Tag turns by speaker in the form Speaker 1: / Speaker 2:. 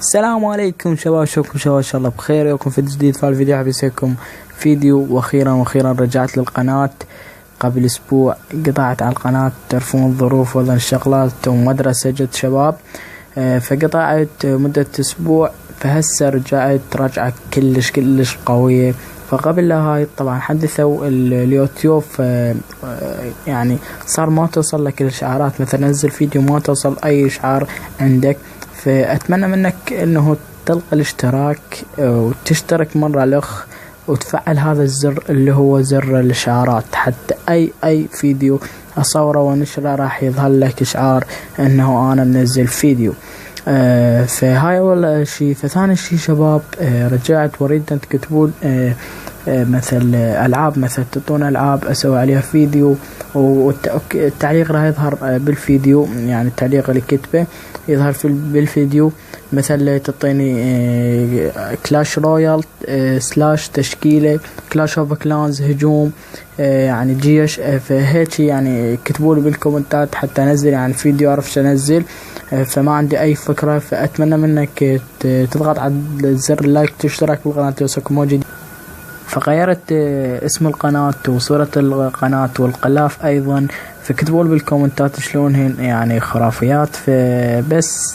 Speaker 1: السلام عليكم شباب، شلونكم شباب؟ ان شاء الله بخير. يومكم فيديو جديد. في الفيديو حبي يسيكم فيديو، واخيرا رجعت للقناة. قبل اسبوع قطعت على القناة، تعرفون الظروف ولا الشغلات ومدرسة جت شباب، فقطعت مدة اسبوع. فهسه رجعت رجعة كلش قوية. فقبل هاي طبعا حدثوا اليوتيوب، يعني صار ما توصل لك الاشعارات، مثلا نزل فيديو ما توصل اي اشعار عندك. فأتمنى منك انه تلقى الاشتراك وتشترك مرة الاخ، وتفعل هذا الزر اللي هو زر الاشعارات، حتى اي فيديو اصوره ونشره راح يظهر لك اشعار انه انا منزل فيديو. فهاي اول شي. فثاني شي شباب، رجعت واريد ان تكتبون مثل العاب، مثل تعطون العاب اسوي عليها فيديو، والتعليق راح يظهر بالفيديو، يعني التعليق اللي كتبه يظهر بالفيديو. مثل تعطيني كلاش رويال سلاش تشكيلة، كلاش اوف كلانز هجوم، يعني جيش. فهيك يعني كتبوا لي بالكومنتات حتى انزل يعني الفيديو، اعرف شو انزل. فما عندي اي فكرة. فاتمنى منك تضغط على زر اللايك، تشترك بالقناة يوصلكم موجود. فغيرت اسم القناة وصورة القناة والغلاف ايضا. فكتبوا لي بالكومنتات شلونهن، يعني خرافيات. فبس